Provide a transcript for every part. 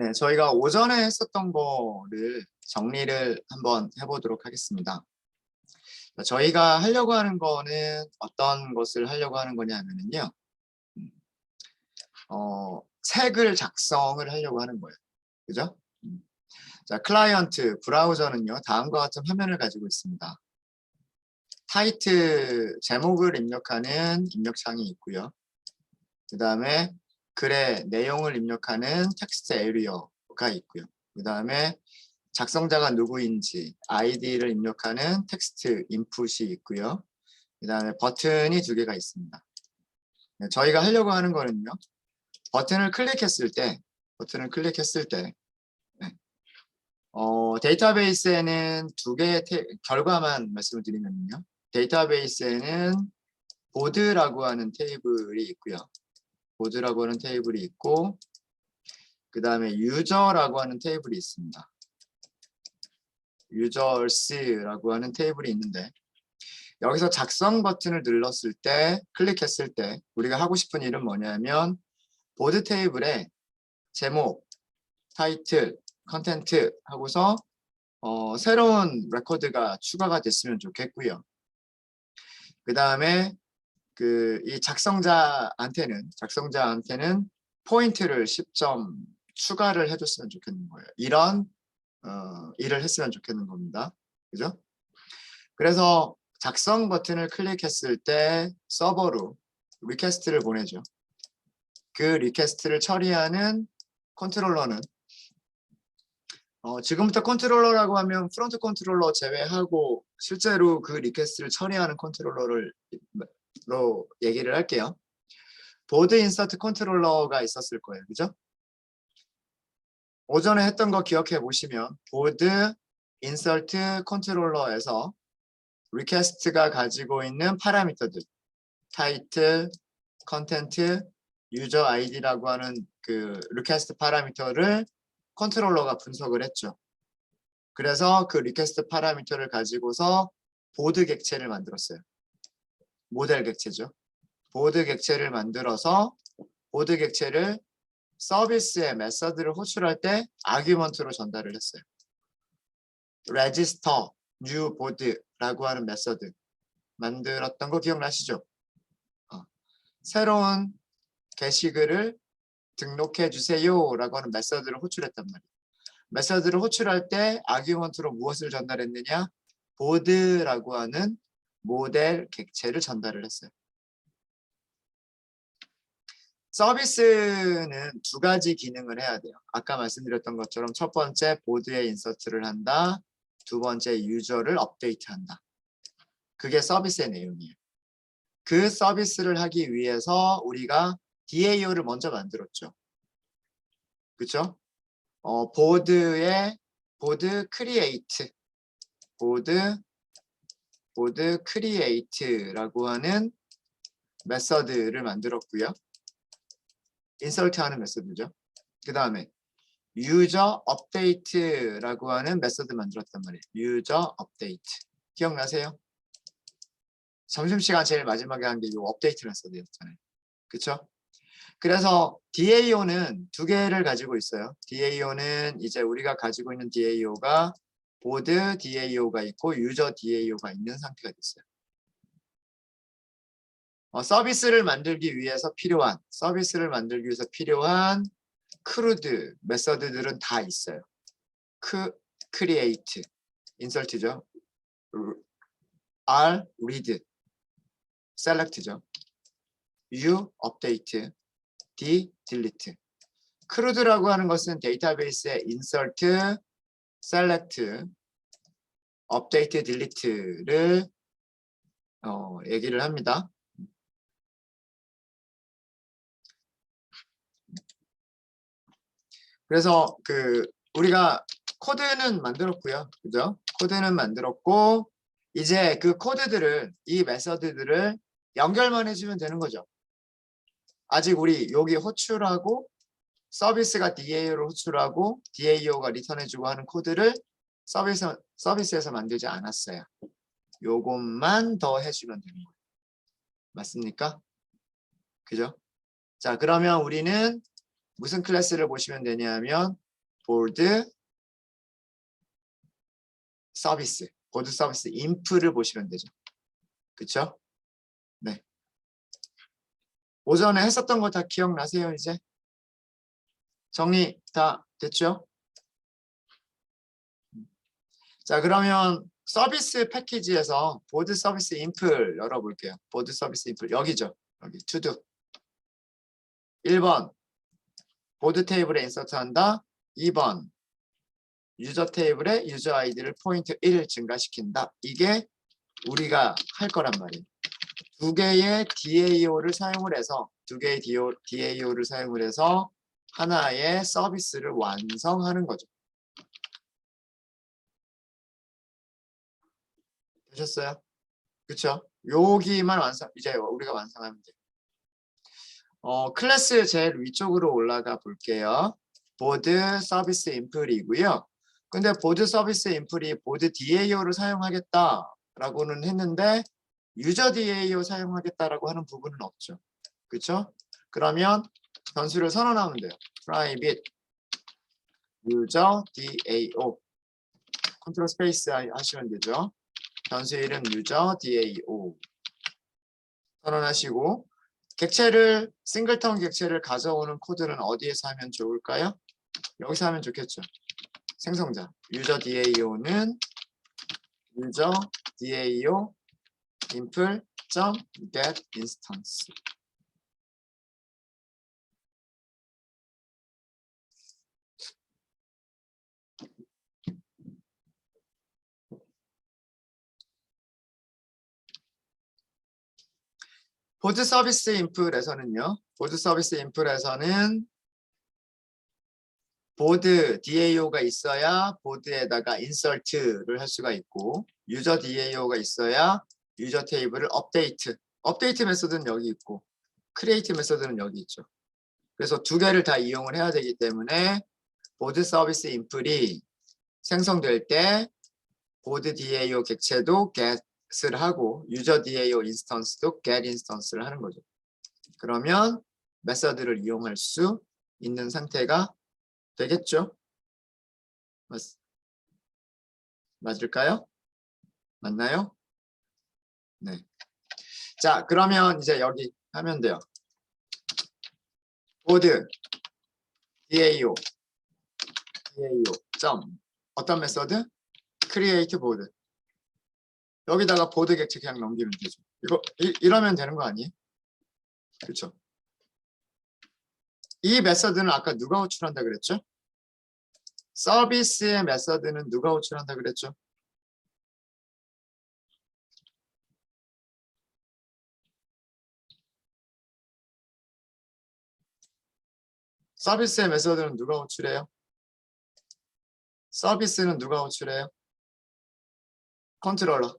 네, 저희가 오전에 했었던 거를 정리를 한번 해보도록 하겠습니다. 저희가 하려고 하는 거는 어떤 것을 하려고 하는 거냐 하면요. 책을 작성을 하려고 하는 거예요. 그죠? 자, 클라이언트, 브라우저는요, 다음과 같은 화면을 가지고 있습니다. 타이틀, 제목을 입력하는 입력창이 있고요. 그 다음에 글의 내용을 입력하는 텍스트 에리어가 있고요. 그 다음에 작성자가 누구인지 아이디를 입력하는 텍스트 인풋이 있고요. 그 다음에 버튼이 2개가 있습니다. 네, 저희가 하려고 하는 거는요. 버튼을 클릭했을 때 네, 데이터베이스에는 2개의 결과만 말씀을 드리면요. 데이터베이스에는 보드라고 하는 테이블이 있고요. 보드라고 하는 테이블이 있고 그 다음에 유저라고 하는 테이블이 있습니다. 유저스라고 하는 테이블이 있는데 여기서 작성 버튼을 눌렀을 때 클릭했을 때 우리가 하고 싶은 일은 뭐냐면 보드 테이블에 제목, 타이틀, 컨텐트 하고서 새로운 레코드가 추가가 됐으면 좋겠고요. 그 다음에 이 작성자한테는 포인트를 10점 추가를 해줬으면 좋겠는 거예요. 이런 일을 했으면 좋겠는 겁니다. 그죠? 그래서 작성 버튼을 클릭했을 때 서버로 리퀘스트를 보내죠. 그 리퀘스트를 처리하는 컨트롤러는 지금부터 컨트롤러라고 하면 프론트 컨트롤러 제외하고 실제로 그 리퀘스트를 처리하는 컨트롤러로 얘기를 할게요. 보드 인서트 컨트롤러가 있었을 거예요. 그죠? 오전에 했던 거 기억해 보시면 보드 인서트 컨트롤러에서 리퀘스트가 가지고 있는 파라미터들 타이틀, 컨텐트, 유저 아이디라고 하는 그 리퀘스트 파라미터를 컨트롤러가 분석을 했죠. 그래서 그 리퀘스트 파라미터를 가지고서 보드 객체를 만들었어요. 모델 객체죠. 보드 객체를 만들어서 보드 객체를 서비스의 메서드를 호출할 때 아규먼트로 전달을 했어요. register new board라고 하는 메서드 만들었던 거 기억나시죠? 새로운 게시글을 등록해 주세요 라고 하는 메서드를 호출했단 말이에요. 메서드를 호출할 때 아규먼트로 무엇을 전달했느냐? 보드라고 하는 모델 객체를 전달을 했어요. 서비스는 2가지 기능을 해야 돼요. 아까 말씀드렸던 것처럼 첫 번째 보드에 인서트를 한다. 2번째 유저를 업데이트한다. 그게 서비스의 내용이에요. 그 서비스를 하기 위해서 우리가 DAO를 먼저 만들었죠. 그렇죠? 보드 크리에이트라고 하는 메서드를 만들었고요. 인설트하는 메서드죠. 그 다음에 유저 업데이트라고 하는 메서드 만들었단 말이에요. 유저 업데이트 기억나세요? 점심시간 제일 마지막에 한 게 이 업데이트 메서드였잖아요. 그렇죠? 그래서 DAO는 2개를 가지고 있어요. DAO는 이제 우리가 가지고 있는 DAO가 보드 DAO가 있고 유저 DAO가 있는 상태가 됐어요. 서비스를 만들기 위해서 필요한 크루드 메서드들은 다 있어요. create, insert죠. r, read, select죠. u, update, d, delete. 크루드라고 하는 것은 데이터베이스의 insert, select, update, delete를 얘기를 합니다. 그래서 우리가 코드는 만들었고요. 그죠? 코드는 만들었고 이제 그 코드들을 이 메서드들을 연결만 해주면 되는 거죠. 아직 우리 여기 호출하고 서비스가 DAO를 호출하고 DAO가 리턴해주고 하는 코드를 서비스에서 만들지 않았어요. 요것만 더 해주면 되는 거예요. 맞습니까? 그죠? 자, 그러면 우리는 무슨 클래스를 보시면 되냐면 보드 서비스, 보드 서비스 인프를 보시면 되죠. 그쵸? 네. 오전에 했었던 거 다 기억나세요, 이제? 정리 다 됐죠? 자, 그러면 서비스 패키지에서 보드 서비스 인플 열어볼게요. 보드 서비스 인플 여기죠. 여기 투두. 1번 보드 테이블에 인서트한다. 2번 유저 테이블에 유저 아이디를 포인트 1 증가시킨다. 이게 우리가 할 거란 말이에요. 두 개의 DAO를 사용을 해서 DAO를 사용을 해서 하나의 서비스를 완성하는 거죠. 되셨어요? 그렇죠? 여기만 이제 우리가 완성하면 돼요. 클래스 제일 위쪽으로 올라가 볼게요. 보드 서비스 인플이고요. 근데 보드 서비스 인플이 보드 DAO를 사용하겠다라고는 했는데 유저 DAO 사용하겠다라고 하는 부분은 없죠. 그렇죠? 그러면 변수를 선언하면 돼요. private user DAO 컨트롤 스페이스 하시면 되죠. 변수 이름 user DAO 선언하시고 객체를 싱글턴 객체를 가져오는 코드는 어디에서 하면 좋을까요? 여기서 하면 좋겠죠. 생성자 user DAO는 user DAO impl.get instance 보드 서비스 인플에서는요. 보드 서비스 인플에서는 보드 DAO가 있어야 보드에다가 인서트를 할 수가 있고 유저 DAO가 있어야 유저 테이블을 업데이트 메소드는 여기 있고 크리에이트 메소드는 여기 있죠. 그래서 두 개를 다 이용을 해야 되기 때문에 보드 서비스 인플이 생성될 때 보드 DAO 객체도 get을 하고 유저 DAO 인스턴스도 get 인스턴스를 하는 거죠. 그러면 메서드를 이용할 수 있는 상태가 되겠죠? 맞을까요? 맞나요? 네. 자, 그러면 이제 여기 하면 돼요. 보드 DAO 점 어떤 메서드? create 보드. 여기다가 보드 객체 그냥 넘기면 되죠. 이러면 되는 거 아니에요? 그렇죠? 이 메서드는 아까 누가 호출한다 그랬죠? 서비스의 메서드는 누가 호출한다 그랬죠? 서비스의 메서드는 누가 호출해요? 서비스는 누가 호출해요? 컨트롤러.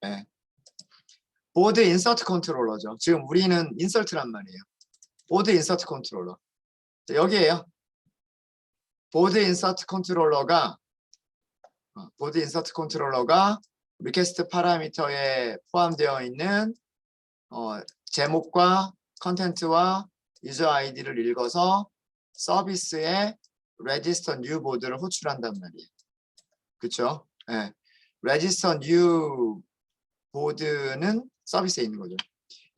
네. 보드 인서트 컨트롤러죠. 지금 우리는 인서트란 말이에요. 보드 인서트 컨트롤러. 여기에요. 보드 인서트 컨트롤러가 리퀘스트 파라미터에 포함되어 있는 제목과 컨텐츠와 유저 아이디를 읽어서 서비스에 register new 보드를 호출한단 말이에요. 그렇죠? 네. register new 보드는 서비스에 있는 거죠.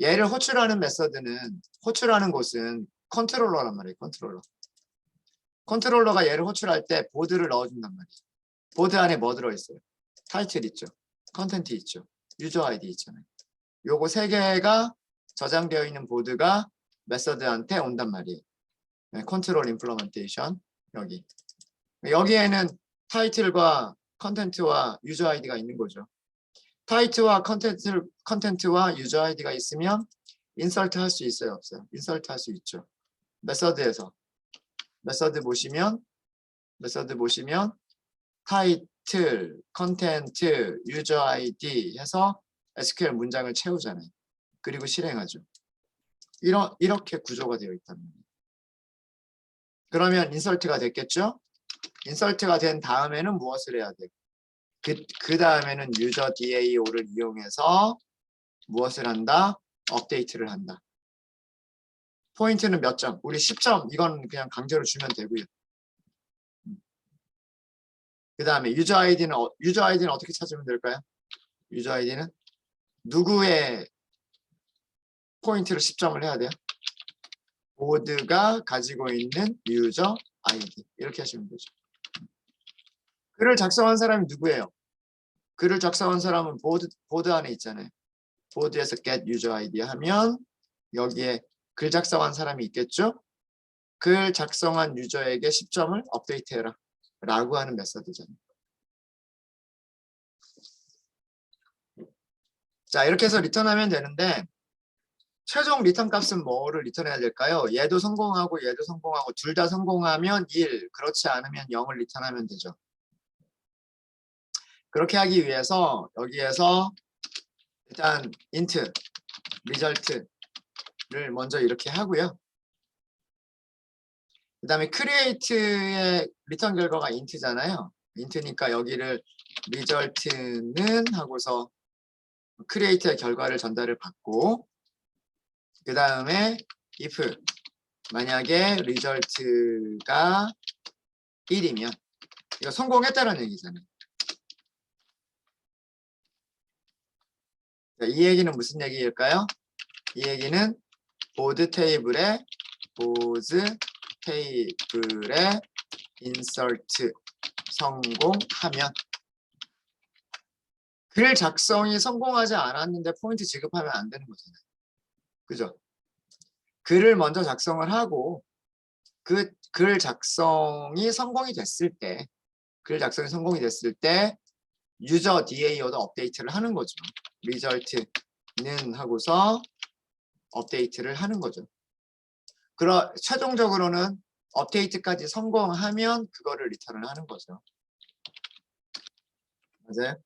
얘를 호출하는 메서드는 호출하는 곳은 컨트롤러란 말이에요. 컨트롤러가 얘를 호출할 때 보드를 넣어준단 말이에요. 보드 안에 뭐 들어있어요? 타이틀 있죠. 컨텐트 있죠. 유저 아이디 있잖아요. 요거 세 개가 저장되어 있는 보드가 메서드한테 온단 말이에요. 네, 컨트롤 임플리먼테이션 여기에는 타이틀과 컨텐트와 유저 아이디가 있는 거죠. 타이틀과 컨텐트와 유저 아이디가 있으면 인서트 할 수 있어요, 없어요? 인서트 할 수 있죠. 메서드에서 메서드 보시면 타이틀, 컨텐트, 유저 아이디 해서 SQL 문장을 채우잖아요. 그리고 실행하죠. 이렇게 구조가 되어 있다는 거예요. 그러면 인설트가 됐겠죠? 인설트가 된 다음에는 무엇을 해야 돼요? 그 다음에는 유저 DAO를 이용해서 무엇을 한다? 업데이트를 한다. 포인트는 몇 점? 우리 10점. 이건 그냥 강제로 주면 되고요. 그 다음에 유저 아이디는 어떻게 찾으면 될까요? 유저 아이디는 누구의 포인트를 10점을 해야 돼요? 보드가 가지고 있는 유저 아이디 이렇게 하시면 되죠. 글을 작성한 사람이 누구예요? 글을 작성한 사람은 보드 안에 있잖아요. 보드에서 get user ID 하면 여기에 글 작성한 사람이 있겠죠? 글 작성한 유저에게 10점을 업데이트해라 라고 하는 메서드잖아요. 자, 이렇게 해서 리턴하면 되는데 최종 리턴 값은 뭐를 리턴해야 될까요? 얘도 성공하고 얘도 성공하고 둘 다 성공하면 1, 그렇지 않으면 0을 리턴하면 되죠. 그렇게 하기 위해서 여기에서 일단 int result를 먼저 이렇게 하고요. 그 다음에 create의 리턴 결과가 int잖아요. int니까 여기를 result는 하고서 create의 결과를 전달을 받고 그 다음에 if 만약에 result가 1이면 이거 성공했다는 얘기잖아요. 이 얘기는 무슨 얘기일까요? 이 얘기는 보드 테이블에 insert 성공하면 글 작성이 성공하지 않았는데 포인트 지급하면 안 되는 거잖아요. 그죠? 글을 먼저 작성을 하고 그 글 작성이 성공이 됐을 때 유저 DAO도 업데이트를 하는 거죠. result는 하고서 업데이트를 하는 거죠. 최종적으로는 업데이트까지 성공하면 그거를 리턴을 하는 거죠. 맞아요?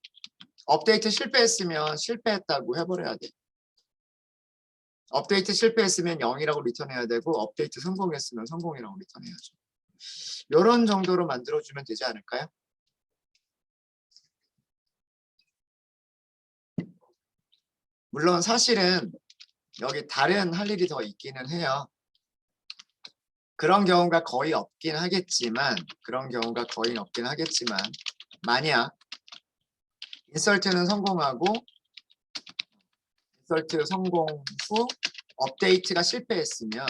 업데이트 실패했으면 실패했다고 해버려야 돼. 업데이트 실패했으면 0이라고 리턴해야 되고 업데이트 성공했으면 성공이라고 리턴해야죠. 이런 정도로 만들어주면 되지 않을까요? 물론 사실은 여기 다른 할 일이 더 있기는 해요. 그런 경우가 거의 없긴 하겠지만 만약 인설트는 성공하고 인설트 성공 후 업데이트가 실패했으면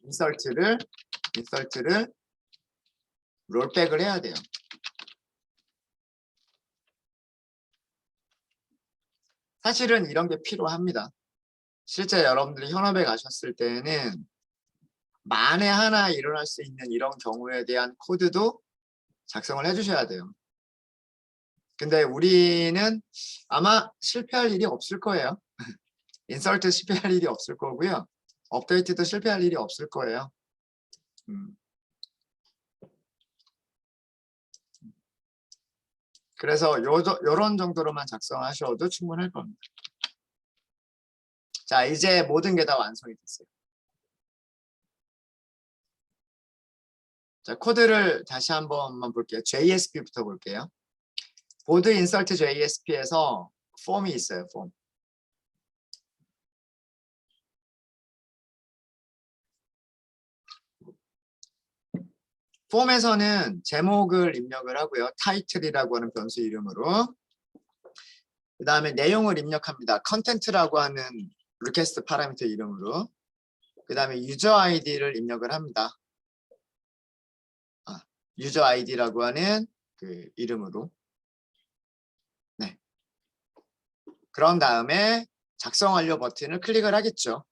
인설트를 롤백을 해야 돼요. 사실은 이런 게 필요합니다. 실제 여러분들이 현업에 가셨을 때는 만에 하나 일어날 수 있는 이런 경우에 대한 코드도 작성을 해주셔야 돼요. 근데 우리는 아마 실패할 일이 없을 거예요. 인설트 실패할 일이 없을 거고요. 업데이트도 실패할 일이 없을 거예요. 그래서 요런 정도로만 작성하셔도 충분할 겁니다. 자, 이제 모든 게 다 완성이 됐어요. 자, 코드를 다시 한번만 볼게요. JSP부터 볼게요. 보드 인설트 JSP에서 폼이 있어요. 폼. 폼에서는 제목을 입력을 하고요. 타이틀이라고 하는 변수 이름으로. 그 다음에 내용을 입력합니다. 컨텐트라고 하는 리퀘스트 파라미터 이름으로. 그 다음에 유저 아이디를 입력을 합니다. 유저 아이디라고 하는 그 이름으로. 네. 그런 다음에 작성 완료 버튼을 클릭을 하겠죠.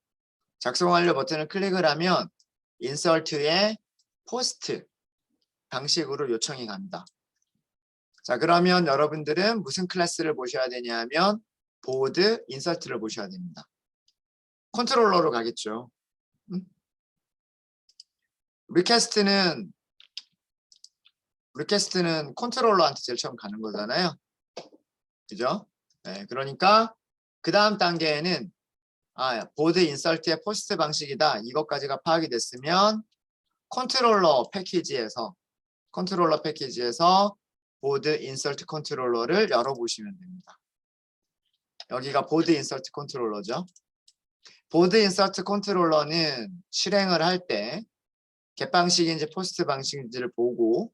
작성 완료 버튼을 클릭을 하면 인설트의 포스트 방식으로 요청이 갑니다. 자, 그러면 여러분들은 무슨 클래스를 보셔야 되냐면 보드 인설트를 보셔야 됩니다. 컨트롤러로 가겠죠. 리퀘스트는 컨트롤러한테 제일 처음 가는 거잖아요. 그죠? 네, 그러니까 그 다음 단계에는 보드 인설트의 포스트 방식이다. 이것까지가 파악이 됐으면 컨트롤러 패키지에서 보드 인설트 컨트롤러를 열어보시면 됩니다. 여기가 보드 인설트 컨트롤러죠. 보드 인설트 컨트롤러는 실행을 할 때 get 방식인지 포스트 방식인지를 보고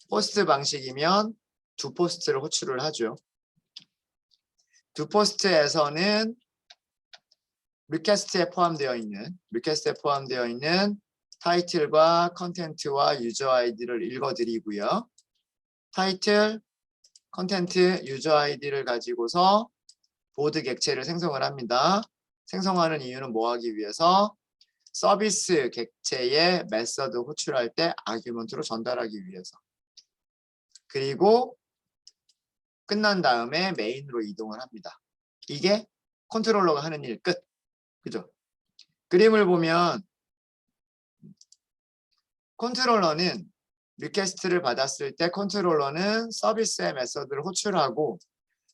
포스트 방식이면 두 포스트를 호출을 하죠. 두 포스트에서는 리퀘스트에 포함되어 있는 타이틀과 컨텐트와 유저 아이디를 읽어드리고요. 타이틀, 컨텐트, 유저 아이디를 가지고서 보드 객체를 생성을 합니다. 생성하는 이유는 뭐 하기 위해서? 서비스 객체의 메서드 호출할 때 아규먼트로 전달하기 위해서. 그리고 끝난 다음에 메인으로 이동을 합니다. 이게 컨트롤러가 하는 일 끝. 그죠? 그림을 보면 컨트롤러는 리퀘스트를 받았을 때 컨트롤러는 서비스의 메서드를 호출하고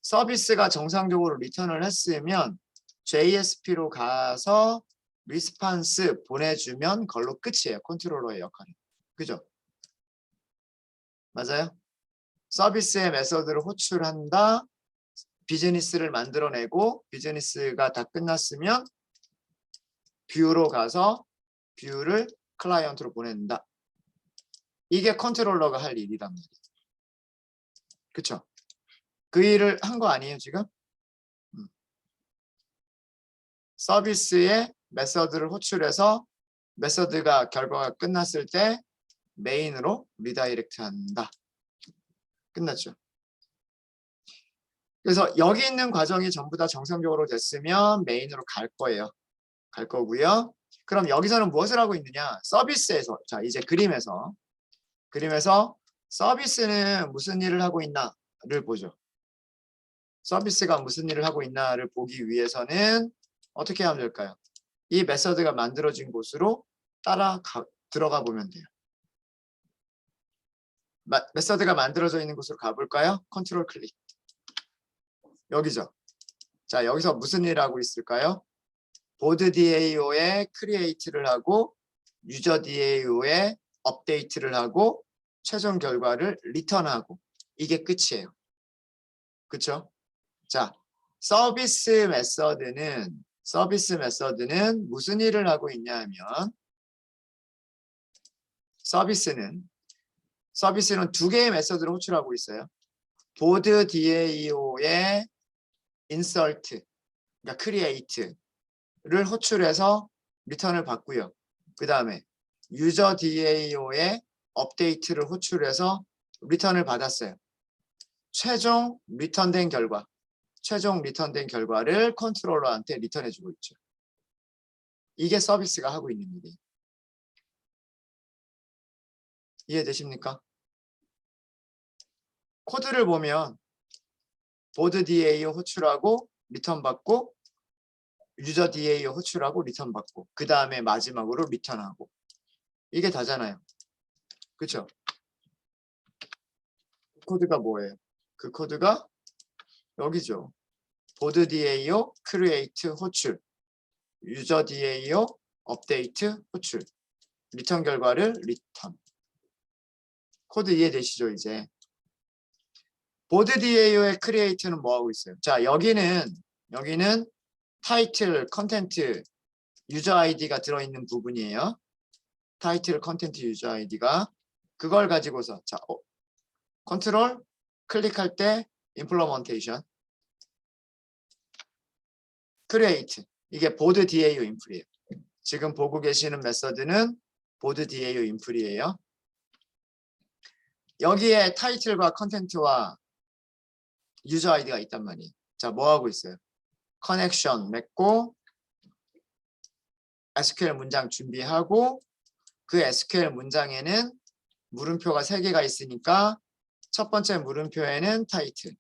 서비스가 정상적으로 리턴을 했으면 JSP로 가서 리스판스 보내주면 그걸로 끝이에요. 컨트롤러의 역할은. 그죠? 맞아요? 서비스의 메서드를 호출한다. 비즈니스를 만들어내고 비즈니스가 다 끝났으면 뷰로 가서 뷰를 클라이언트로 보낸다. 이게 컨트롤러가 할 일이란 말이에요. 그쵸? 그 일을 한 거 아니에요 지금? 서비스의 메서드를 호출해서 메서드가 결과가 끝났을 때 메인으로 리다이렉트 한다. 끝났죠? 그래서 여기 있는 과정이 전부 다 정상적으로 됐으면 메인으로 갈 거예요. 갈 거고요. 그럼 여기서는 무엇을 하고 있느냐? 서비스에서, 자 이제 그림에서 서비스는 무슨 일을 하고 있나를 보죠. 서비스가 무슨 일을 하고 있나를 보기 위해서는 어떻게 하면 될까요? 이 메서드가 만들어진 곳으로 들어가 보면 돼요. 메서드가 만들어져 있는 곳으로 가볼까요? 컨트롤 클릭. 여기죠. 자 여기서 무슨 일을 하고 있을까요? 보드 DAO에 크리에이트를 하고 유저 DAO에 업데이트를 하고 최종 결과를 리턴하고 이게 끝이에요. 그렇죠? 자, 서비스 메서드는 무슨 일을 하고 있냐 하면 서비스는 두 개의 메서드를 호출하고 있어요. 보드 DAO의 insert, 그러니까 create를 호출해서 리턴을 받고요. 그 다음에 유저 DAO의 업데이트를 호출해서 리턴을 받았어요. 최종 리턴된 결과를 컨트롤러한테 리턴해주고 있죠. 이게 서비스가 하고 있는 일이에요. 이해되십니까? 코드를 보면 보드 DAO 호출하고 리턴 받고 유저 DAO 호출하고 리턴 받고 그 다음에 마지막으로 리턴하고 이게 다잖아요. 그렇죠? 코드가 뭐예요? 그 코드가 여기죠. 보드 DAO create 호출, 유저 DAO 업데이트 호출, 리턴 결과를 리턴. 코드 이해되시죠 이제? 보드 DAO의 create는 뭐 하고 있어요? 자 여기는 타이틀, 컨텐트, 유저 아이디가 들어있는 부분이에요. 타이틀, 컨텐트, 유저 아이디가 그걸 가지고서 자 컨트롤 클릭할 때 implementation create 이게 보드 DAO 인플이에요. 지금 보고 계시는 메서드는 보드 DAO 인플이에요. 여기에 타이틀과 컨텐트와 유저 아이디가 있단 말이에요. 자, 뭐 하고 있어요? 커넥션 맺고 SQL 문장 준비하고 그 SQL 문장에는 물음표가 3개가 있으니까 첫 번째 물음표에는 타이틀,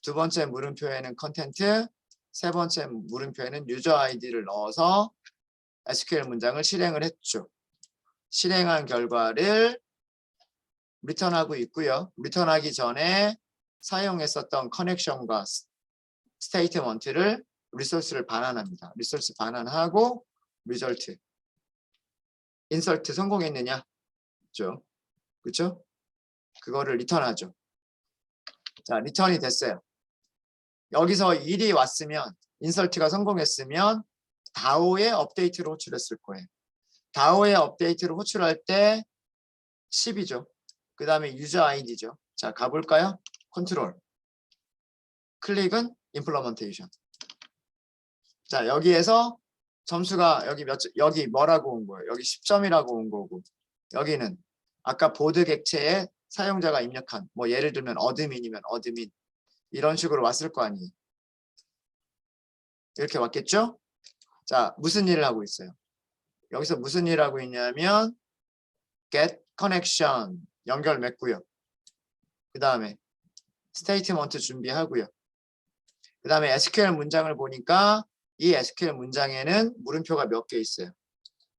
두 번째 물음표에는 컨텐트, 세 번째 물음표에는 유저 아이디를 넣어서 SQL 문장을 실행을 했죠. 실행한 결과를 리턴하고 있고요. 리턴하기 전에 사용했었던 커넥션과 스테이트먼트를 리소스를 반환합니다. 리소스 반환하고 리절트 인설트 성공했느냐? 그렇죠? 그렇죠? 그거를 리턴하죠. 자, 리턴이 됐어요. 여기서 일이 왔으면 인설트가 성공했으면 다오에 업데이트를 호출했을 거예요. 다오의 업데이트를 호출할 때 10이죠. 그 다음에 유저 아이디죠. 자, 가볼까요? 컨트롤. 클릭은 임플리먼테이션. 자, 여기에서 점수가 여기 뭐라고 온 거예요? 여기 10점이라고 온 거고, 여기는 아까 보드 객체에 사용자가 입력한, 뭐 예를 들면 어드민이면 어드민, 이런 식으로 왔을 거 아니에요. 이렇게 왔겠죠? 자, 무슨 일을 하고 있어요? 여기서 무슨 일을 하고 있냐면 get connection, 연결 맺고요. 그 다음에 스테이트먼트 준비하고요. 그 다음에 SQL 문장을 보니까 이 SQL 문장에는 물음표가 몇 개 있어요?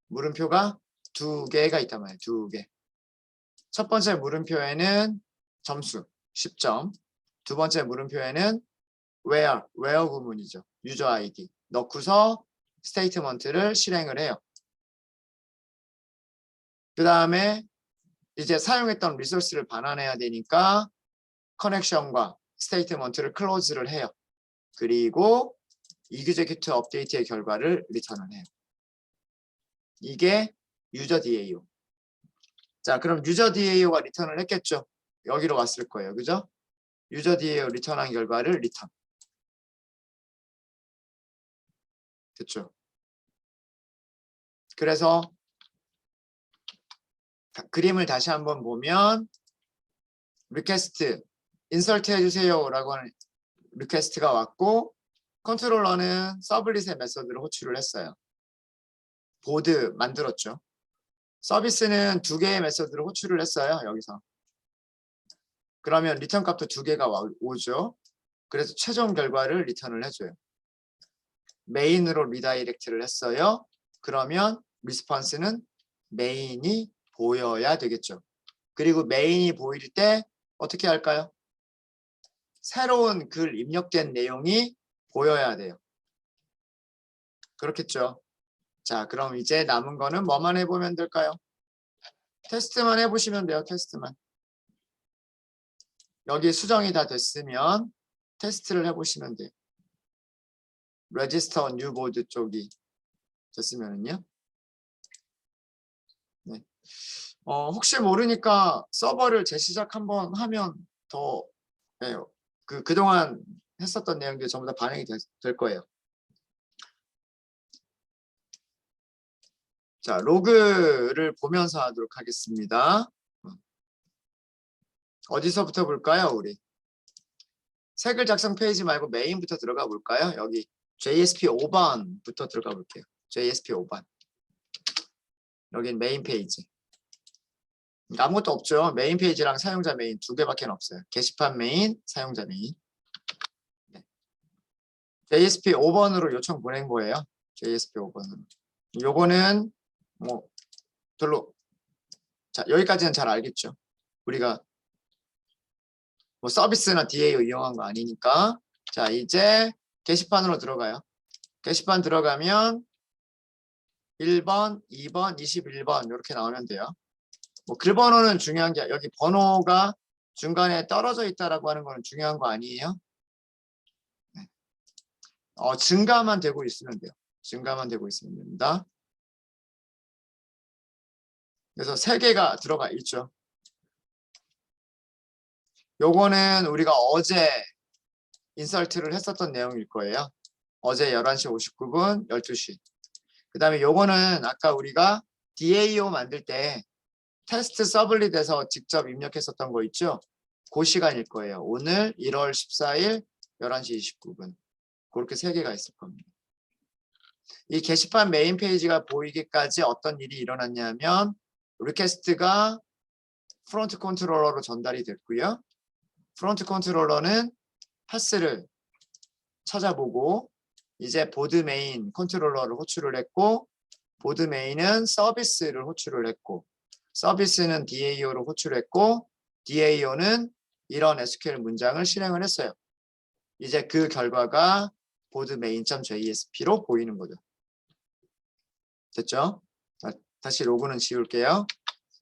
물음표가 2개가 있단 말이에요. 2개. 첫 번째 물음표에는 점수 10점. 두 번째 물음표에는 where 구문이죠. 유저 아이디 넣고서 스테이트먼트를 실행을 해요. 그 다음에 이제 사용했던 리소스를 반환해야 되니까 커넥션과 스테이트먼트를 클로즈를 해요. 그리고 execute 업데이트의 결과를 리턴을 해요. 이게 유저 DAO. 자, 그럼 유저 DAO가 리턴을 했겠죠. 여기로 왔을 거예요. 그죠? 유저 DAO 리턴한 결과를 리턴. 됐죠? 그래서 그림을 다시 한번 보면 리퀘스트 인설트 해주세요 라고 하는 리퀘스트가 왔고, 컨트롤러는 서블릿의 메서드를 호출을 했어요. 보드 만들었죠. 서비스는 2개의 메서드를 호출을 했어요. 여기서. 그러면 리턴 값도 2개가 오죠. 그래서 최종 결과를 리턴을 해줘요. 메인으로 리다이렉트를 했어요. 그러면 리스폰스는 메인이 보여야 되겠죠. 그리고 메인이 보일 때 어떻게 할까요? 새로운 글 입력된 내용이 보여야 돼요. 그렇겠죠. 자, 그럼 이제 남은 거는 뭐만 해보면 될까요? 테스트만 해보시면 돼요. 테스트만. 여기 수정이 다 됐으면 테스트를 해보시면 돼요. 레지스터 뉴보드 쪽이 됐으면은요. 네. 혹시 모르니까 서버를 재시작 한번 하면 더 네, 그동안 했었던 내용들이 전부 다 반영이 될 거예요. 자, 로그를 보면서 하도록 하겠습니다. 어디서부터 볼까요, 우리? 색을 작성 페이지 말고 메인부터 들어가 볼까요? 여기 JSP 5번부터 들어가 볼게요. JSP 5번. 여긴 메인 페이지. 아무것도 없죠. 메인 페이지랑 사용자 메인 2개밖에 없어요. 게시판 메인, 사용자 메인. 네. JSP 5번으로 요청 보낸 거예요. JSP 5번으로. 요거는 뭐 별로, 자, 여기까지는 잘 알겠죠. 우리가 뭐 서비스나 DAO 이용한 거 아니니까. 자, 이제 게시판으로 들어가요. 게시판 들어가면 1번, 2번, 21번 이렇게 나오면 돼요. 뭐 글 번호는 중요한 게, 여기 번호가 중간에 떨어져 있다라고 하는 거는 중요한 거 아니에요. 네. 증가만 되고 있으면 돼요. 증가만 되고 있으면 됩니다. 그래서 3개가 들어가 있죠. 요거는 우리가 어제 인설트를 했었던 내용일 거예요. 어제 11시 59분, 12시. 그 다음에 요거는 아까 우리가 DAO 만들 때 테스트 서블릿에서 직접 입력했었던 거 있죠? 그 시간일 거예요. 오늘 1월 14일 11시 29분. 그렇게 3개가 있을 겁니다. 이 게시판 메인 페이지가 보이기까지 어떤 일이 일어났냐면 리퀘스트가 프론트 컨트롤러로 전달이 됐고요. 프론트 컨트롤러는 파스를 찾아보고 이제 보드 메인 컨트롤러를 호출을 했고, 보드 메인은 서비스를 호출을 했고, 서비스는 DAO를 호출했고, DAO는 이런 SQL 문장을 실행을 했어요. 이제 그 결과가 보드 main.jsp로 보이는 거죠. 됐죠? 자, 다시 로그는 지울게요.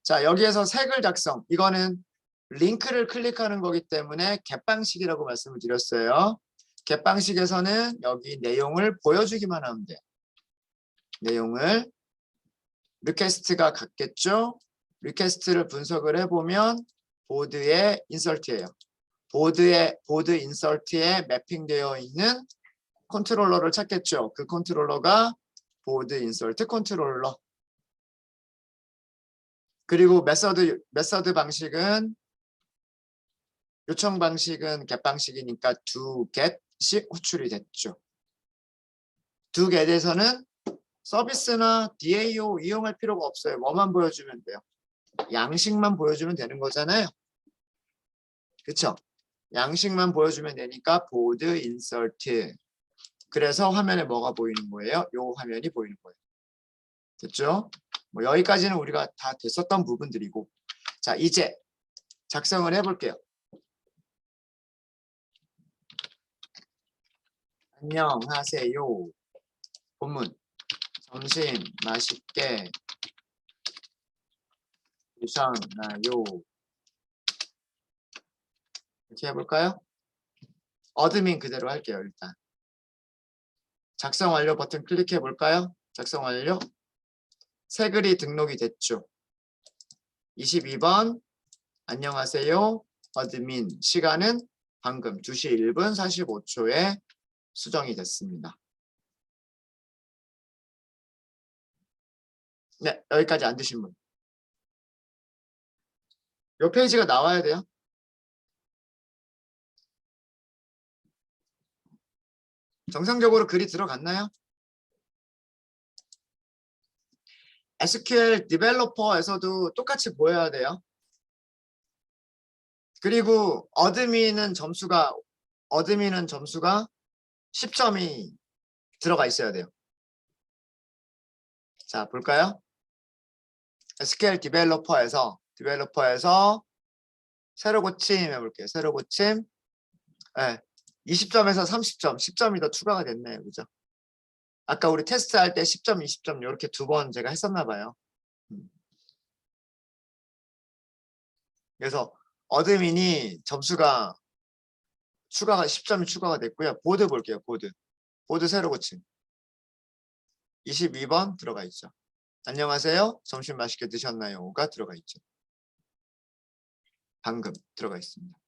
자, 여기에서 색을 작성. 이거는 링크를 클릭하는 거기 때문에 겟 방식이라고 말씀을 드렸어요. 겟 방식에서는 여기 내용을 보여주기만 하면 돼요. 내용을 리퀘스트가 같겠죠? 리퀘스트를 분석을 해보면 보드의 인설트예요. 보드 인설트에 매핑되어 있는 컨트롤러를 찾겠죠. 그 컨트롤러가 보드 인설트 컨트롤러. 그리고 메서드 방식은 요청 방식은 get 방식이니까 do get이 호출이 됐죠. do get에서는 서비스나 DAO 이용할 필요가 없어요. 뭐만 보여주면 돼요. 양식만 보여주면 되는 거잖아요. 그쵸? 양식만 보여주면 되니까 보드 인설트. 그래서 화면에 뭐가 보이는 거예요? 요 화면이 보이는 거예요. 됐죠? 뭐 여기까지는 우리가 다 됐었던 부분들이고, 자 이제 작성을 해볼게요. 안녕하세요. 본문. 점심 맛있게 드셨나요? 이렇게 해볼까요? 어드민 그대로 할게요. 일단 작성 완료 버튼 클릭해 볼까요? 작성 완료. 새 글이 등록이 됐죠. 22번 안녕하세요. 어드민. 시간은 방금 2시 1분 45초에 수정이 됐습니다. 네, 여기까지 안 드신 분. 이 페이지가 나와야 돼요. 정상적으로 글이 들어갔나요? SQL 디벨로퍼에서도 똑같이 보여야 돼요. 그리고 어드민은 점수가 10점이 들어가 있어야 돼요. 자, 볼까요? SQL 디벨로퍼에서 새로 고침 해볼게요. 새로 고침. 네, 20점에서 30점, 10점이 더 추가가 됐네요. 그죠? 아까 우리 테스트할 때 10점, 20점 이렇게 2번 제가 했었나 봐요. 그래서 어드민이 점수가 10점이 추가가 됐고요. 보드 볼게요. 보드 새로 고침. 22번 들어가 있죠. 안녕하세요. 점심 맛있게 드셨나요?가 들어가 있죠. 방금 들어가 있습니다.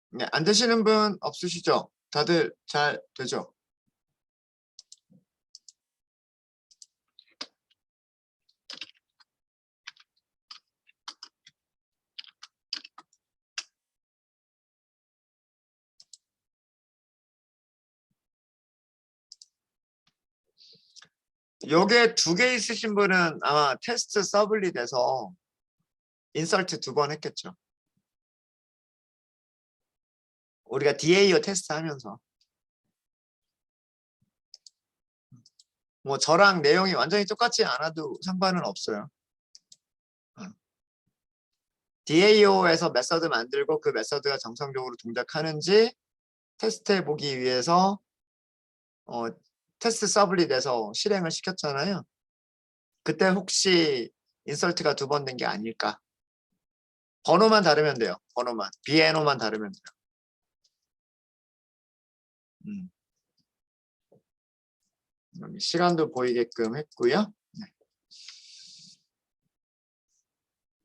네, 안 되시는 분 없으시죠? 다들 잘 되죠? 요게 2개 있으신 분은 아마 테스트 서블리 돼서 인설트 2번 했겠죠. 우리가 DAO 테스트 하면서. 뭐 저랑 내용이 완전히 똑같지 않아도 상관은 없어요. DAO에서 메서드 만들고 그 메서드가 정상적으로 동작하는지 테스트해 보기 위해서 테스트 서블리 돼서 실행을 시켰잖아요. 그때 혹시 인설트가 2번 된 게 아닐까? 번호만 다르면 돼요. 번호만. BNO만 다르면 돼요. 여기 시간도 보이게끔 했고요.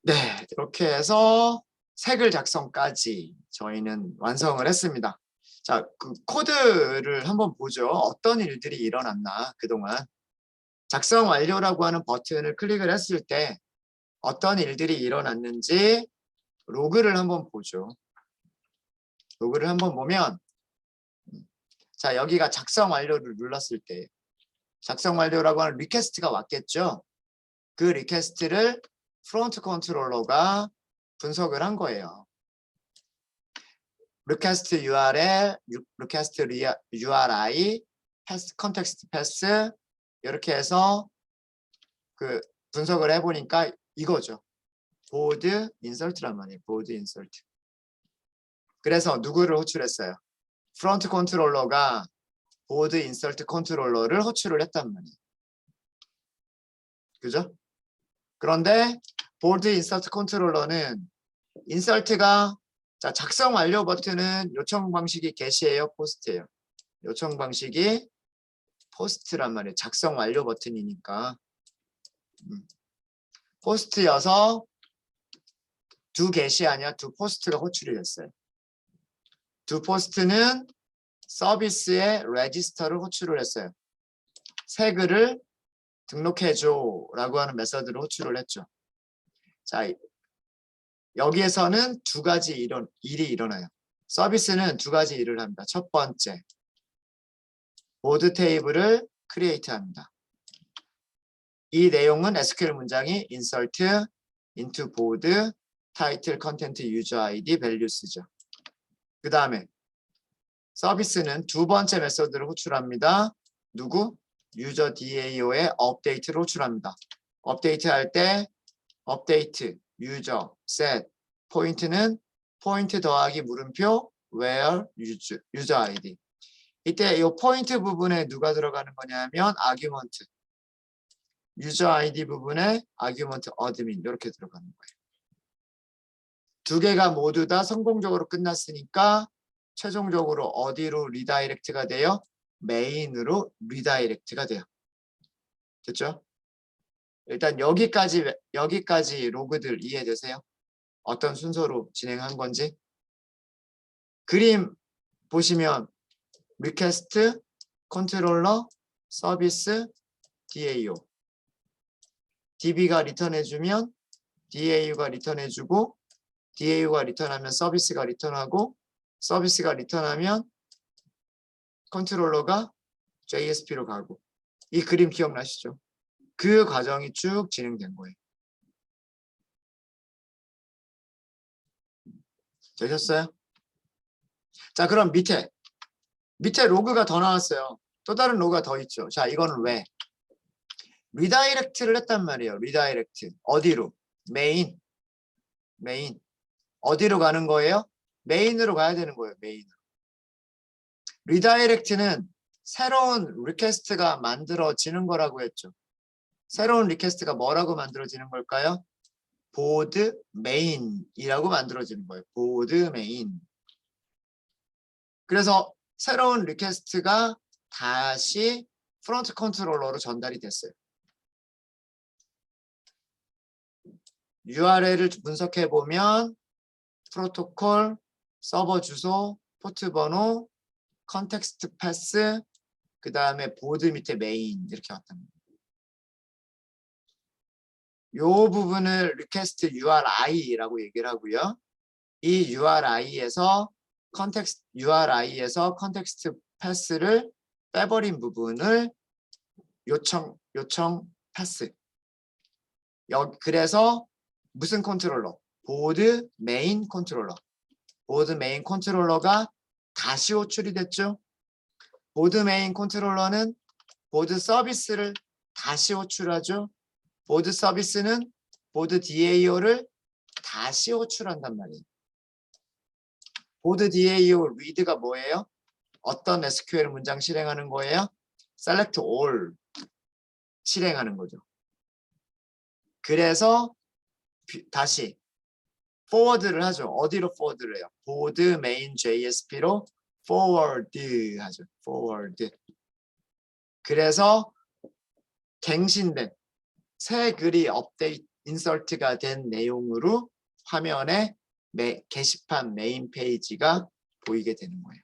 네, 이렇게 해서 색을 작성까지 저희는 완성을 했습니다. 자, 그 코드를 한번 보죠. 어떤 일들이 일어났나 그동안. 작성 완료라고 하는 버튼을 클릭을 했을 때 어떤 일들이 일어났는지 로그를 한번 보죠. 로그를 한번 보면 자, 여기가 작성 완료를 눌렀을 때 작성 완료라고 하는 리퀘스트가 왔겠죠. 그 리퀘스트를 프론트 컨트롤러가 분석을 한 거예요. 리퀘스트 URL, 리퀘스트 URI, 패스, 컨텍스트 패스 이렇게 해서 그 분석을 해보니까 이거죠. 보드 인설트란 말이에요. 보드 인설트. 그래서 누구를 호출했어요? 프론트 컨트롤러가 보드 인설트 컨트롤러를 호출을 했단 말이에요. 그죠? 그런데 보드 인설트 컨트롤러는 인설트가 자, 작성 완료 버튼은 요청 방식이 게시예요, 포스트예요? 요청 방식이 포스트란 말이에요. 작성 완료 버튼이니까. 포스트여서 두 게시 아니야, 두 포스트가 호출이 됐어요. 두 포스트는 서비스의 레지스터를 호출을 했어요. 새 글을 등록해줘 라고 하는 메서드를 호출을 했죠. 자, 여기에서는 두 가지 일이 일어나요. 서비스는 두 가지 일을 합니다. 첫 번째, 보드 테이블을 크리에이트 합니다. 이 내용은 SQL 문장이 insert into board, title, content, user ID, values죠. 그 다음에 서비스는 두 번째 메서드를 호출합니다. 누구? 유저 DAO의 업데이트를 호출합니다. 업데이트 할 때 업데이트, 유저, set, 포인트는 포인트 더하기 물음표, where, user ID. 이때 이 포인트 부분에 누가 들어가는 거냐면 아규먼트. 유저 아이디 부분에 아규먼트 어드민 이렇게 들어가는 거예요. 두 개가 모두 다 성공적으로 끝났으니까 최종적으로 어디로 리다이렉트가 돼요? 메인으로 리다이렉트가 돼요. 됐죠? 일단 여기까지 로그들 이해되세요? 어떤 순서로 진행한 건지. 그림 보시면 리퀘스트, 컨트롤러, 서비스, DAO. DB가 리턴해주면 DAU가 리턴해주고 DAU가 리턴하면 서비스가 리턴하고 서비스가 리턴하면 컨트롤러가 JSP로 가고. 이 그림 기억나시죠? 그 과정이 쭉 진행된 거예요. 되셨어요? 자, 그럼 밑에 로그가 더 나왔어요. 또 다른 로그가 더 있죠. 자, 이거는 왜? 리다이렉트를 했단 말이에요. 리다이렉트. 어디로? 메인. 어디로 가는 거예요? 메인으로 가야 되는 거예요. 메인으로. 리다이렉트는 새로운 리퀘스트가 만들어지는 거라고 했죠. 새로운 리퀘스트가 뭐라고 만들어지는 걸까요? 보드 메인이라고 만들어지는 거예요. 보드 메인. 그래서 새로운 리퀘스트가 다시 프론트 컨트롤러로 전달이 됐어요. URL을 분석해 보면 프로토콜, 서버 주소, 포트 번호, 컨텍스트 패스, 그 다음에 보드 밑에 메인 이렇게 왔답니다. 이 부분을 리퀘스트 URI라고 얘기를 하고요. 이 URI에서 컨텍스트 패스를 빼버린 부분을 요청 패스. 그래서 무슨 컨트롤러? 보드 메인 컨트롤러. 보드 메인 컨트롤러가 다시 호출이 됐죠. 보드 메인 컨트롤러는 보드 서비스를 다시 호출하죠. 보드 서비스는 보드 DAO를 다시 호출한단 말이에요. 보드 DAO read가 뭐예요? 어떤 SQL 문장 실행하는 거예요? select all 실행하는 거죠. 그래서 다시 forward를 하죠. 어디로 forward를 해요? 보드 메인 JSP로 forward 하죠. forward. 그래서 갱신된 새 글이 업데이트 인설트가 된 내용으로 화면에 게시판 메인 페이지가 보이게 되는 거예요.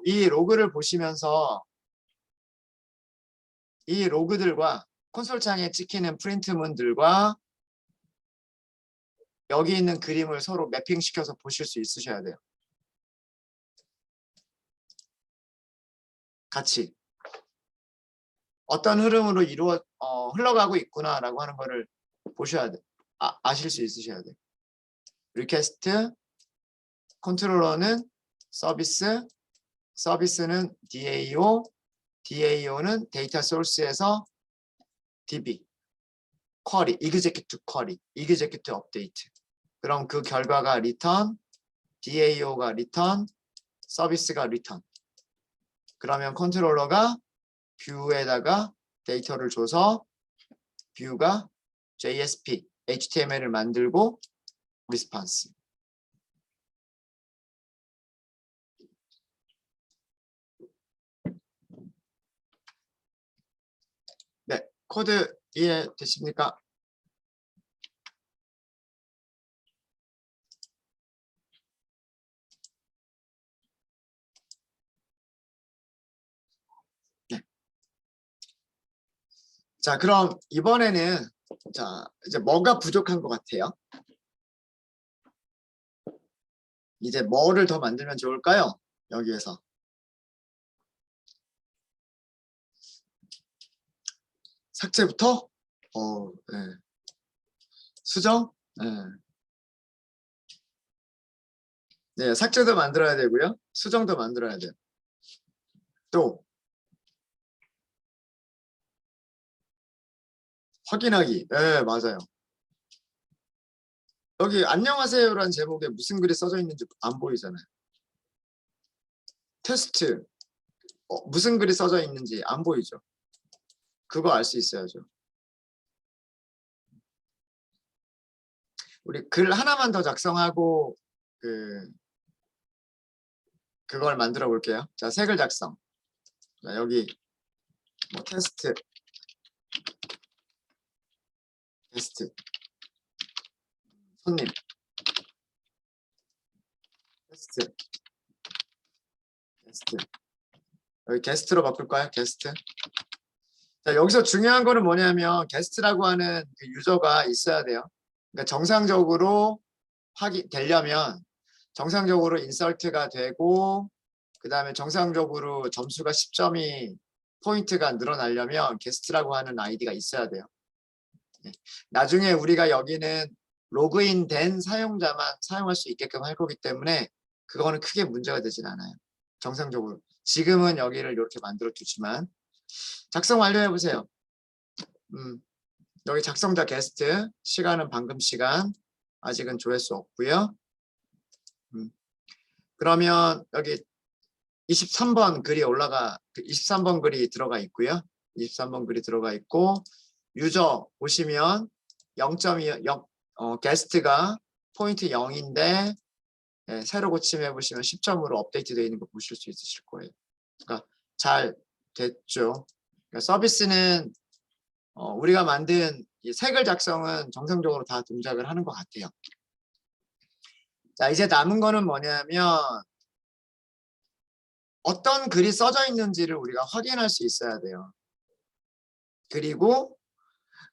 이 로그를 보시면서 이 로그들과 콘솔 창에 찍히는 프린트문들과 여기 있는 그림을 서로 매핑시켜서 보실 수 있으셔야 돼요. 같이 어떤 흐름으로 흘러가고 있구나라고 하는 거를 보셔야 돼. 아실 수 있으셔야 돼. 리퀘스트, 컨트롤러는 서비스, 서비스는 DAO, DAO는 데이터 소스에서 DB, 쿼리, execute 쿼리, execute 업데이트. 그럼 그 결과가 return, DAO가 return, 서비스가 return. 그러면 컨트롤러가 뷰에다가 데이터를 줘서 뷰가 JSP, HTML을 만들고 리스폰스. 코드 이해되십니까? 네. 자, 그럼 이번에는 자, 이제 뭐가 부족한 것 같아요? 이제 뭐를 더 만들면 좋을까요? 여기에서. 삭제부터? 네. 수정? 네. 네, 삭제도 만들어야 되고요. 수정도 만들어야 돼요. 또 확인하기. 네, 맞아요. 여기 안녕하세요라는 제목에 무슨 글이 써져 있는지 안 보이잖아요. 테스트. 무슨 글이 써져 있는지 안 보이죠. 그거 알 수 있어야죠. 우리 글 하나만 더 작성하고 그걸 만들어 볼게요. 자, 새 글 작성. 자, 여기 뭐 테스트 손님 테스트 여기 게스트로 바꿀까요? 게스트. 자, 여기서 중요한 거는 뭐냐면 게스트라고 하는 그 유저가 있어야 돼요. 그러니까 정상적으로 되려면 정상적으로 인설트가 되고 그 다음에 정상적으로 점수가 10점이 포인트가 늘어나려면 게스트라고 하는 아이디가 있어야 돼요. 네. 나중에 우리가 여기는 로그인 된 사용자만 사용할 수 있게끔 할 거기 때문에 그거는 크게 문제가 되진 않아요. 정상적으로. 지금은 여기를 이렇게 만들어 두지만 작성 완료해 보세요. 여기 작성자 게스트 시간은 방금 시간 아직은 조회수 없고요. 그러면 여기 23번 글이 23번 글이 들어가 있고요. 23번 글이 들어가 있고 유저 보시면 0.2 게스트가 포인트 0인데 네, 새로 고침해 보시면 10점으로 업데이트 되어 있는 거 보실 수 있으실 거예요. 그러니까 잘 됐죠. 그러니까 서비스는 우리가 만든 이 색을 작성은 정상적으로 다 동작을 하는 것 같아요. 자, 이제 남은 거는 뭐냐면 어떤 글이 써져 있는지를 우리가 확인할 수 있어야 돼요. 그리고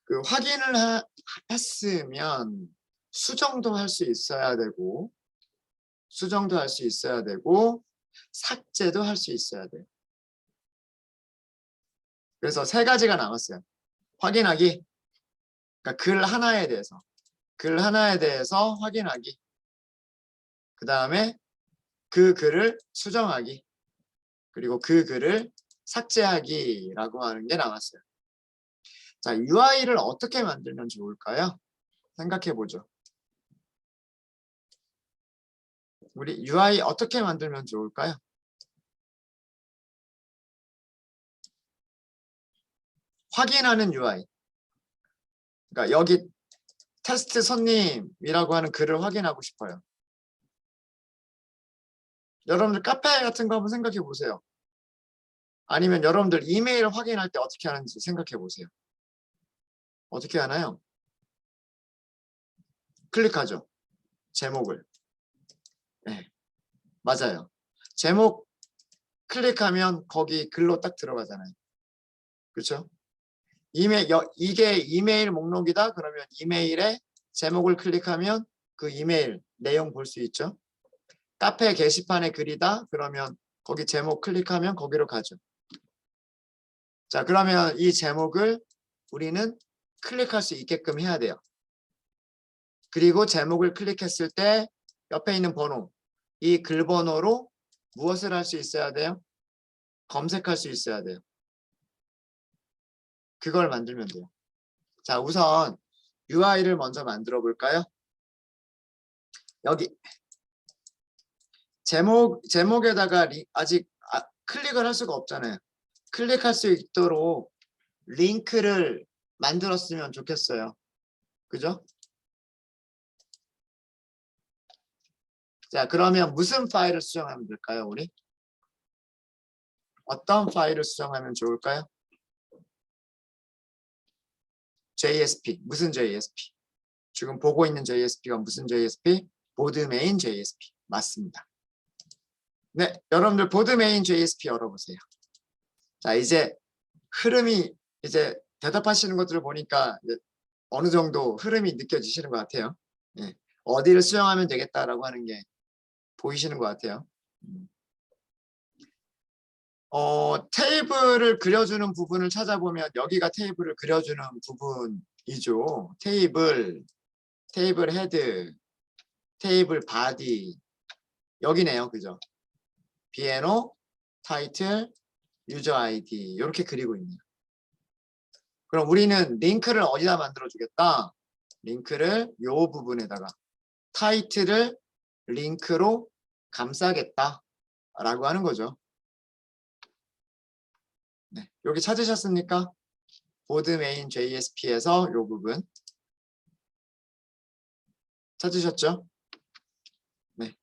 그 확인을 했으면 수정도 할 수 있어야 되고 삭제도 할 수 있어야 돼요. 그래서 세 가지가 남았어요. 확인하기, 그러니까 글 하나에 대해서 확인하기. 그 다음에 그 글을 수정하기. 그리고 그 글을 삭제하기라고 하는 게 남았어요. 자, UI를 어떻게 만들면 좋을까요? 생각해 보죠. 우리 UI 어떻게 만들면 좋을까요? 확인하는 UI. 그러니까 여기 테스트 손님이라고 하는 글을 확인하고 싶어요. 여러분들 카페 같은 거 한번 생각해 보세요. 아니면 여러분들 이메일 확인할 때 어떻게 하는지 생각해 보세요. 어떻게 하나요? 클릭하죠. 제목을. 네, 맞아요. 제목 클릭하면 거기 글로 딱 들어가잖아요. 그렇죠? 이게 이메일 목록이다. 그러면 이메일에 제목을 클릭하면 그 이메일 내용 볼 수 있죠. 카페 게시판에 글이다. 그러면 거기 제목 클릭하면 거기로 가죠. 자, 그러면 이 제목을 우리는 클릭할 수 있게끔 해야 돼요. 그리고 제목을 클릭했을 때 옆에 있는 번호, 이 글 번호로 무엇을 할 수 있어야 돼요? 검색할 수 있어야 돼요. 그걸 만들면 돼요. 자, 우선 UI를 먼저 만들어 볼까요? 여기 제목에다가 아직 클릭을 할 수가 없잖아요. 클릭할 수 있도록 링크를 만들었으면 좋겠어요. 그죠? 자, 그러면 무슨 파일을 수정하면 될까요, 우리? 어떤 파일을 수정하면 좋을까요? JSP. 무슨 JSP? 지금 보고 있는 JSP가 무슨 JSP? 보드 메인 JSP. 맞습니다. 네, 여러분들 보드 메인 JSP 열어보세요. 자, 이제 흐름이 이제 대답하시는 것들을 보니까 어느 정도 흐름이 느껴지시는 것 같아요. 예, 어디를 수정하면 되겠다라고 하는 게 보이시는 것 같아요. 테이블을 그려주는 부분을 찾아보면 여기가 테이블을 그려주는 부분이죠. 테이블 헤드, 테이블 바디 여기네요. 그죠? 비에노, 타이틀, 유저 아이디 이렇게 그리고 있네요. 그럼 우리는 링크를 어디다 만들어 주겠다? 링크를 요 부분에다가 타이틀을 링크로 감싸겠다 라고 하는 거죠. 네, 여기 찾으셨습니까? 보드 메인 JSP에서 요 부분 찾으셨죠? 네.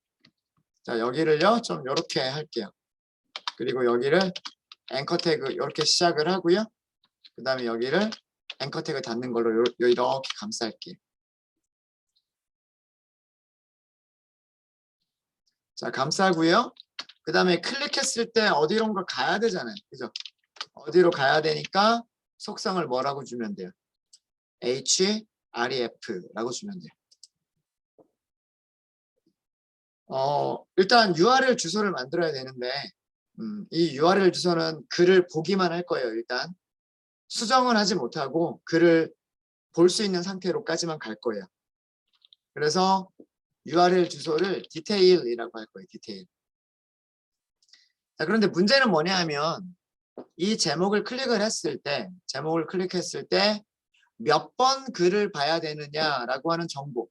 자, 여기를요 좀 이렇게 할게요. 그리고 여기를 앵커 태그 이렇게 시작을 하고요. 그 다음에 여기를 앵커 태그 닫는 걸로 이렇게 감쌀게요. 자, 감싸고요. 그 다음에 클릭했을 때 어디론가 가야 되잖아요. 그죠? 어디로 가야 되니까 속성을 뭐라고 주면 돼요? href라고 주면 돼요. 일단 URL 주소를 만들어야 되는데 이 URL 주소는 글을 보기만 할 거예요. 일단 수정은 하지 못하고 글을 볼 수 있는 상태로까지만 갈 거예요. 그래서 URL 주소를 디테일이라고 할 거예요. 디테일. 자, 그런데 문제는 뭐냐 하면 이 제목을 클릭했을 때 몇 번 글을 봐야 되느냐라고 하는 정보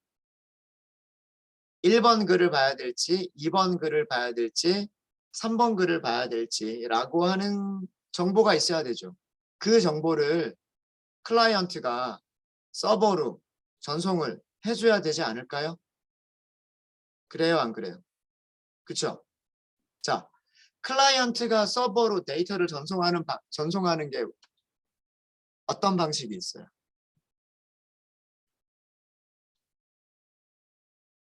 1번 글을 봐야 될지 2번 글을 봐야 될지 3번 글을 봐야 될지 라고 하는 정보가 있어야 되죠. 그 정보를 클라이언트가 서버로 전송을 해줘야 되지 않을까요? 그래요, 안 그래요? 그쵸? 자, 클라이언트가 서버로 데이터를 전송하는 게 어떤 방식이 있어요?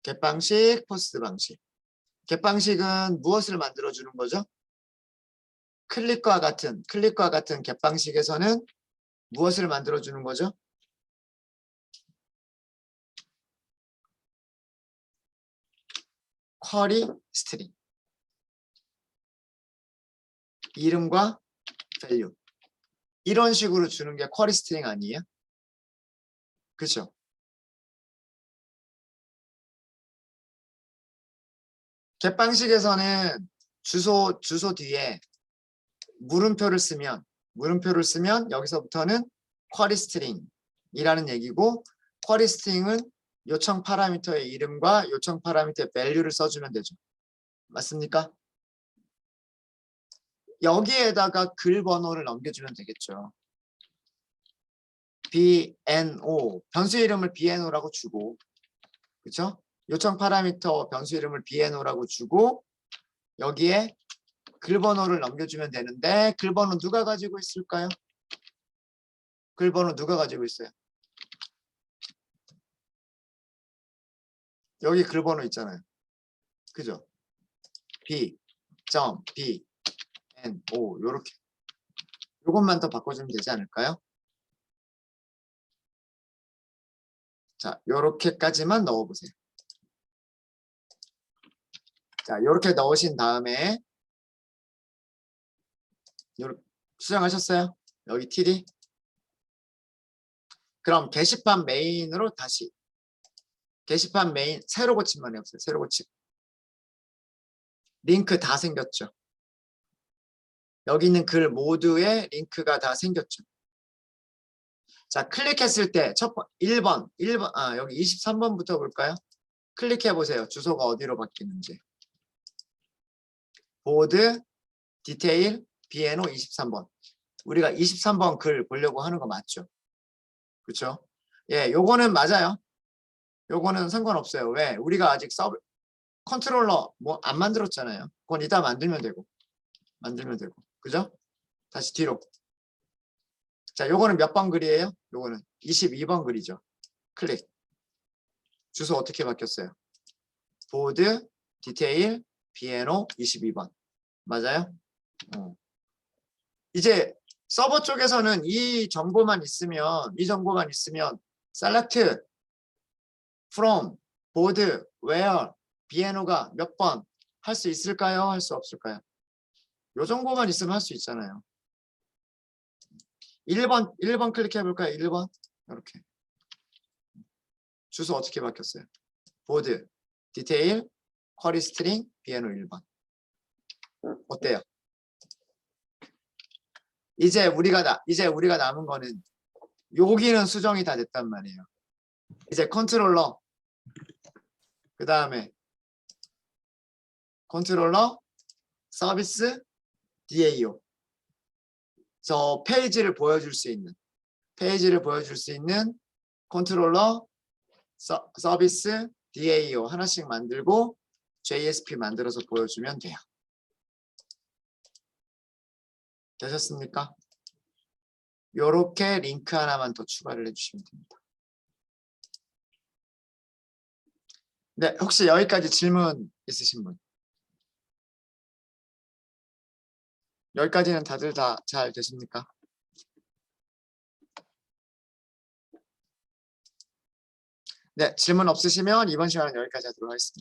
겟 방식, 포스트 방식. 겟 방식은 무엇을 만들어주는 거죠? 클릭과 같은 겟 방식에서는 무엇을 만들어주는 거죠? 쿼리 스트링. 이름과 value. 이런 식으로 주는 게 쿼리 스트링 아니에요? 그렇죠? 겟 방식에서는 주소 뒤에 물음표를 쓰면 여기서부터는 쿼리 스트링이라는 얘기고 쿼리 스트링은 요청 파라미터의 이름과 요청 파라미터의 value를 써주면 되죠. 맞습니까? 여기에다가 글 번호를 넘겨주면 되겠죠. BNO 변수 이름을 BNO라고 주고 그렇죠? 요청 파라미터 변수 이름을 BNO라고 주고 여기에 글 번호를 넘겨주면 되는데 글 번호 누가 가지고 있을까요? 글 번호 누가 가지고 있어요? 여기 글 번호 있잖아요. 그죠? B.BNO 요렇게 요것만 더 바꿔주면 되지 않을까요? 자, 요렇게까지만 넣어보세요. 자, 요렇게 넣으신 다음에 요렇게 수정하셨어요? 여기 td 그럼 게시판 메인으로 다시 게시판 메인 새로 고침만 해보세요. 새로 고침. 링크 다 생겼죠. 여기 있는 글 모두에 링크가 다 생겼죠. 자, 클릭했을 때 1번 여기 23번부터 볼까요? 클릭해 보세요. 주소가 어디로 바뀌는지. 보드, 디테일, BNO 23번. 우리가 23번 글 보려고 하는 거 맞죠? 그렇죠? 예, 요거는 맞아요. 요거는 상관없어요. 왜? 우리가 아직 컨트롤러 뭐 안 만들었잖아요. 그건 이따 만들면 되고. 그죠? 다시 뒤로. 자, 요거는 몇 번 글이에요? 요거는 22번 글이죠. 클릭. 주소 어떻게 바뀌었어요? 보드, 디테일, 비에노 22번. 맞아요? 이제 서버 쪽에서는 이 정보만 있으면 select, from, board, where, 비에노가 몇 번 할 수 있을까요? 할 수 없을까요? 요 정보만 있으면 할 수 있잖아요. 1번 클릭해 볼까요? 1번. 이렇게. 주소 어떻게 바뀌었어요? 보드, 디테일, 쿼리 스트링, 비에노 1번. 어때요? 이제 우리가 남은 거는 여기는 수정이 다 됐단 말이에요. 이제 컨트롤러, 그 다음에 컨트롤러, 서비스, DAO. 저 페이지를 보여줄 수 있는 컨트롤러, 서비스, DAO 하나씩 만들고 JSP 만들어서 보여주면 돼요. 되셨습니까? 요렇게 링크 하나만 더 추가를 해주시면 됩니다. 네, 혹시 여기까지 질문 있으신 분? 여기까지는 다들 다 잘 되십니까? 네, 질문 없으시면 이번 시간은 여기까지 하도록 하겠습니다.